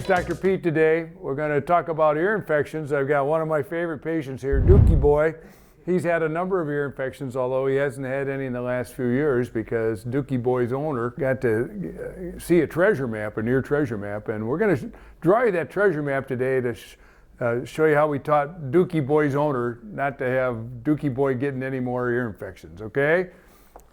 it's Dr. Pete today. We're going to talk about ear infections. I've got one of my favorite patients here, Dookie Boy. He's had a number of ear infections, although he hasn't had any in the last few years because Dookie Boy's owner got to see a treasure map, an ear treasure map, and we're going to draw you that treasure map today to show you how we taught Dookie Boy's owner not to have Dookie Boy getting any more ear infections, okay?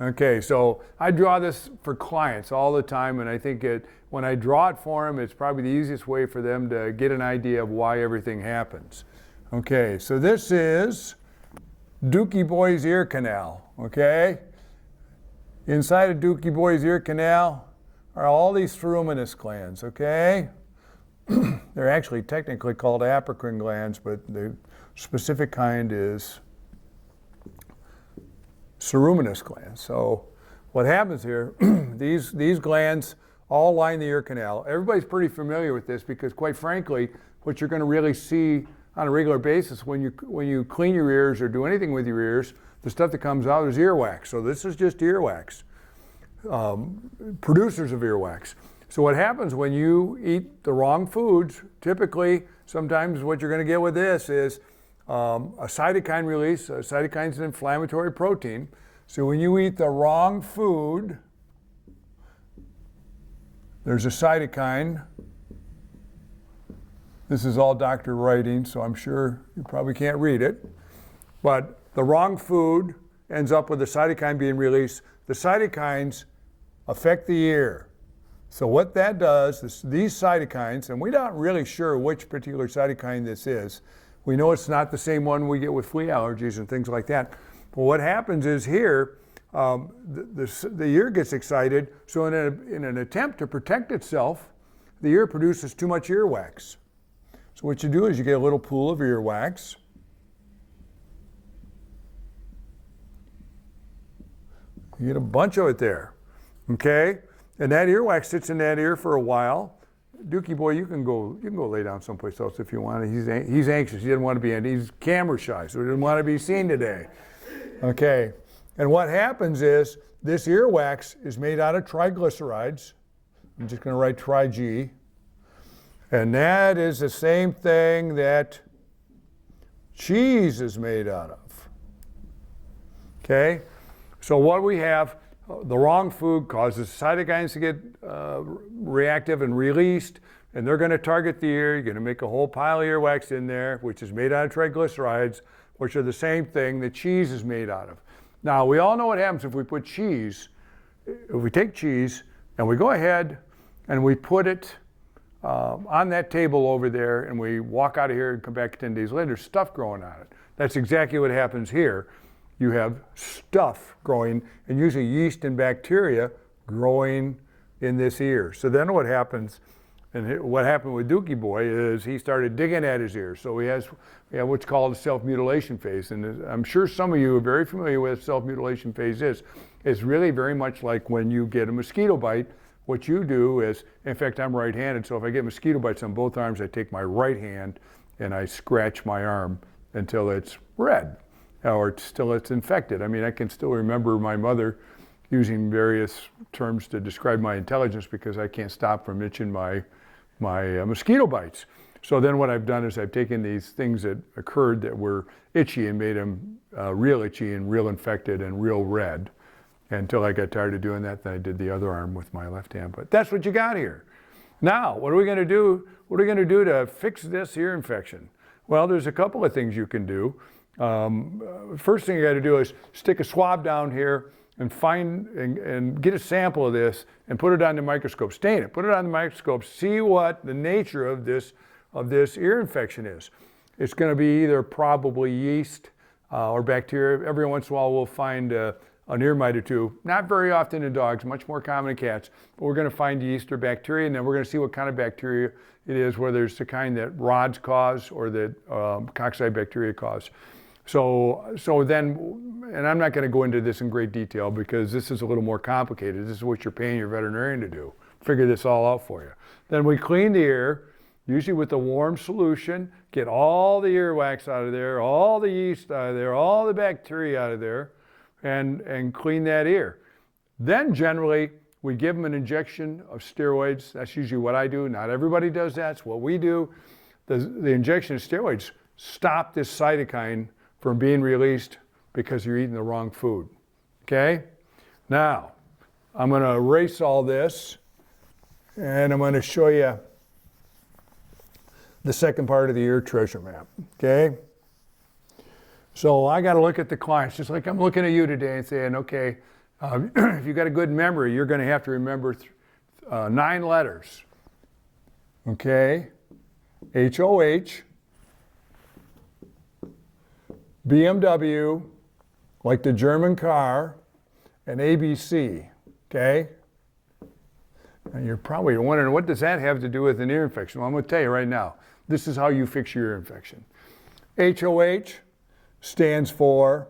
Okay, so I draw this for clients all the time, and I think when I draw it for them, it's probably the easiest way for them to get an idea of why everything happens. Okay, so this is Dookie Boy's ear canal, okay? Inside of Dookie Boy's ear canal are all these fruminous glands, okay? They're actually technically called apocrine glands, but the specific kind is ceruminous glands. So what happens here, these glands all line the ear canal. Everybody's pretty familiar with this because, quite frankly, what you're going to really see on a regular basis when you clean your ears or do anything with your ears, the stuff that comes out is earwax. So this is just earwax, producers of earwax. So what happens when you eat the wrong foods, typically, sometimes what you're going to get with this is a cytokine release. Cytokine is an inflammatory protein. So when you eat the wrong food, there's a cytokine. This is all doctor writing, so I'm sure you probably can't read it. But the wrong food ends up with the cytokine being released. The cytokines affect the ear. So what that does is these cytokines, and we're not really sure which particular cytokine this is. We know it's not the same one we get with flea allergies and things like that. But what happens is here, the ear gets excited, so in an attempt to protect itself, the ear produces too much earwax. So what you do is you get a little pool of earwax. You get a bunch of it there, okay? And that earwax sits in that ear for a while. Dookie Boy, you can go lay down someplace else if you want. He's anxious. He doesn't want to be in. He's camera shy, so he doesn't want to be seen today. Okay. And what happens is this earwax is made out of triglycerides. I'm just going to write Tri-G. And that is the same thing that cheese is made out of. Okay? So what we have, the wrong food causes cytokines to get reactive and released, and they're going to target the ear. You're going to make a whole pile of earwax in there, which is made out of triglycerides, which are the same thing that cheese is made out of. Now, we all know what happens if we put cheese. If we take cheese and we go ahead and we put it on that table over there, and we walk out of here and come back 10 days later, stuff growing on it. That's exactly what happens here. You have stuff growing, and usually yeast and bacteria growing in this ear. So then what happens, and what happened with Dookie Boy is he started digging at his ear. So we have what's called a self-mutilation phase. And I'm sure some of you are very familiar with what self-mutilation phase is. It's really very much like when you get a mosquito bite. What you do is, in fact, I'm right-handed, so if I get mosquito bites on both arms, I take my right hand and I scratch my arm until it's red. Or it's infected. I mean, I can still remember my mother using various terms to describe my intelligence because I can't stop from itching my mosquito bites. So then what I've done is I've taken these things that occurred that were itchy and made them real itchy and real infected and real red. Until I got tired of doing that, then I did the other arm with my left hand. But that's what you got here. Now, what are we going to do? What are we going to do to fix this ear infection? Well, there's a couple of things you can do. First thing you got to do is stick a swab down here and and get a sample of this and put it on the microscope. Stain it. Put it on the microscope. See what the nature of this ear infection is. It's going to be either probably yeast or bacteria. Every once in a while, we'll find an ear mite or two. Not very often in dogs, much more common in cats. But we're going to find yeast or bacteria, and then we're going to see what kind of bacteria it is, whether it's the kind that rods cause or that cocci bacteria cause. So then, and I'm not going to go into this in great detail because this is a little more complicated. This is what you're paying your veterinarian to do. Figure this all out for you. Then we clean the ear, usually with a warm solution, get all the earwax out of there, all the yeast out of there, all the bacteria out of there, and clean that ear. Then generally, we give them an injection of steroids. That's usually what I do. Not everybody does that. It's what we do. The injection of steroids stop this cytokine from being released because you're eating the wrong food. Okay? Now, I'm going to erase all this, and I'm going to show you the second part of the ear treasure map. Okay? So I got to look at the clients, just like I'm looking at you today and saying, okay, if you got a good memory, you're going to have to remember 9 letters. Okay? H-O-H, BMW, like the German car, and ABC. Okay? And you're probably wondering, what does that have to do with an ear infection? Well, I'm going to tell you right now. This is how you fix your ear infection. H-O-H stands for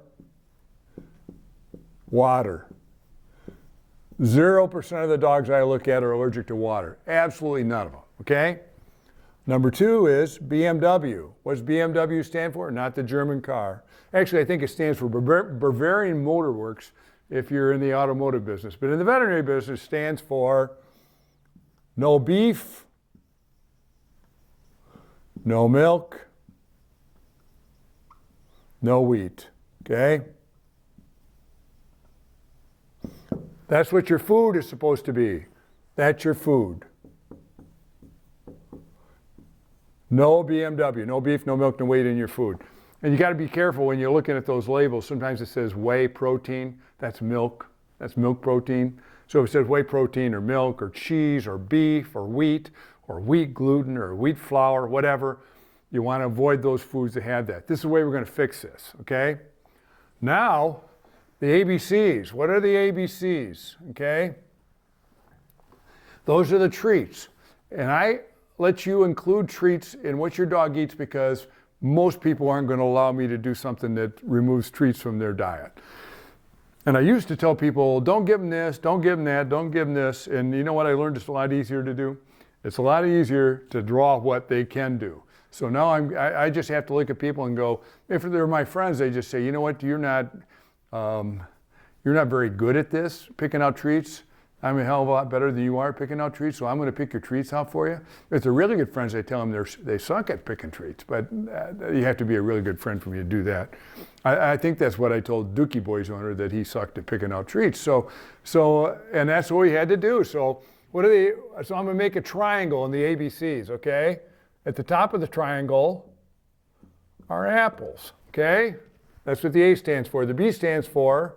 water. 0% of the dogs I look at are allergic to water. Absolutely none of them, okay? Number 2 is BMW. What does BMW stand for? Not the German car. Actually, I think it stands for Bavarian Motor Works if you're in the automotive business. But in the veterinary business, it stands for no beef, no milk, no wheat, okay? That's what your food is supposed to be. That's your food. No BMW, no beef, no milk, no wheat in your food. And you got to be careful when you're looking at those labels. Sometimes it says whey protein. That's milk. That's milk protein. So if it says whey protein or milk or cheese or beef or wheat gluten or wheat flour, whatever, you want to avoid those foods that have that. This is the way we're going to fix this, okay? Now, the ABCs. What are the ABCs, okay? Those are the treats. And I let you include treats in what your dog eats because most people aren't going to allow me to do something that removes treats from their diet. And I used to tell people, don't give them this, don't give them that, don't give them this. And you know what I learned? It's a lot easier to do. It's a lot easier to draw what they can do. So now I just have to look at people and go, if they're my friends, they just say, you know what, you're not very good at this, picking out treats. I'm a hell of a lot better than you are picking out treats, so I'm going to pick your treats out for you. If they're really good friends, I tell them they suck at picking treats, but you have to be a really good friend for me to do that. I think that's what I told Dookie Boy's owner, that he sucked at picking out treats. So, and that's what we had to do. So I'm going to make a triangle in the ABCs, okay? At the top of the triangle are apples, okay? That's what the A stands for. The B stands for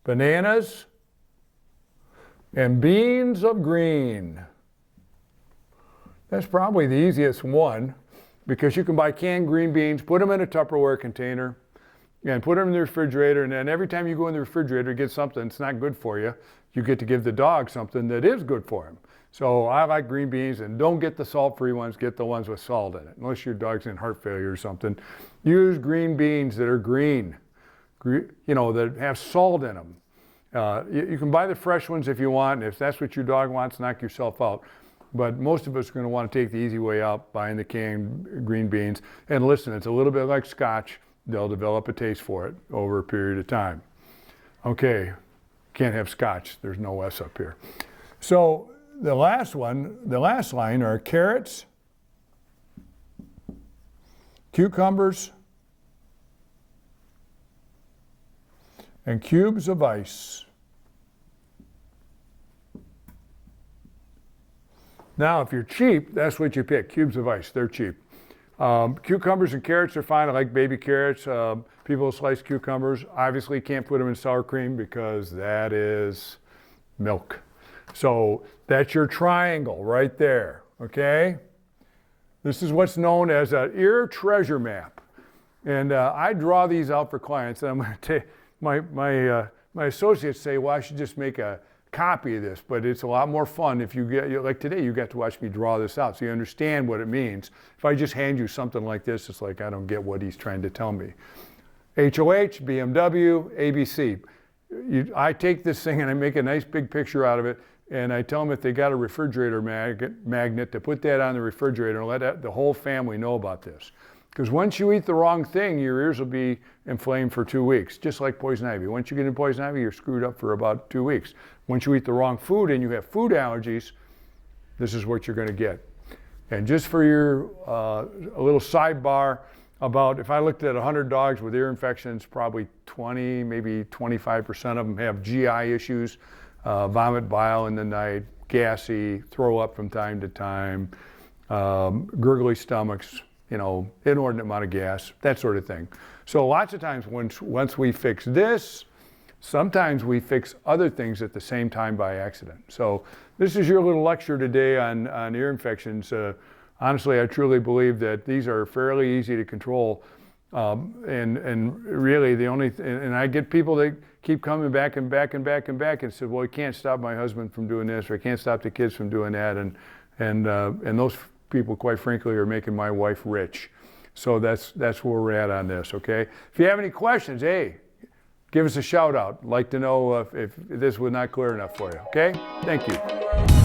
bananas and beans of green. That's probably the easiest one because you can buy canned green beans, put them in a Tupperware container, and put them in the refrigerator, and then every time you go in the refrigerator to get something that's not good for you, you get to give the dog something that is good for him. So I like green beans, and don't get the salt-free ones, get the ones with salt in it. Unless your dog's in heart failure or something. Use green beans that are green, that have salt in them. You can buy the fresh ones if you want. If that's what your dog wants, knock yourself out. But most of us are going to want to take the easy way out, buying the canned green beans. And listen, it's a little bit like scotch. They'll develop a taste for it over a period of time. Okay, can't have scotch. There's no S up here. So the last line are carrots, cucumbers, and cubes of ice. Now, if you're cheap, that's what you pick, cubes of ice. They're cheap. Cucumbers and carrots are fine. I like baby carrots. People slice cucumbers. Obviously, can't put them in sour cream because that is milk. So that's your triangle right there, okay? This is what's known as an ear treasure map. And I draw these out for clients. And I'm going to take my associates say, well, I should just make a copy of this, but it's a lot more fun if you get, like today, you got to watch me draw this out so you understand what it means. If I just hand you something like this, it's like I don't get what he's trying to tell me. HOH, BMW, ABC. I take this thing and I make a nice big picture out of it, and I tell them if they got a refrigerator magnet to put that on the refrigerator and let the whole family know about this. Because once you eat the wrong thing, your ears will be inflamed for 2 weeks, just like poison ivy. Once you get in poison ivy, you're screwed up for about 2 weeks. Once you eat the wrong food and you have food allergies, this is what you're going to get. And just for your a little sidebar about, if I looked at 100 dogs with ear infections, probably 20, maybe 25% of them have GI issues, vomit bile in the night, gassy, throw up from time to time, gurgly stomachs, you know, inordinate amount of gas, that sort of thing. So lots of times once we fix this, sometimes we fix other things at the same time by accident. So this is your little lecture today on ear infections. Honestly, I truly believe that these are fairly easy to control. And really the only, and I get people that keep coming back and back and back and back and say, well, I can't stop my husband from doing this, or I can't stop the kids from doing that. And those people, quite frankly, are making my wife rich. So that's where we're at on this, okay? If you have any questions, hey, give us a shout out. I'd like to know if this was not clear enough for you, okay? Thank you.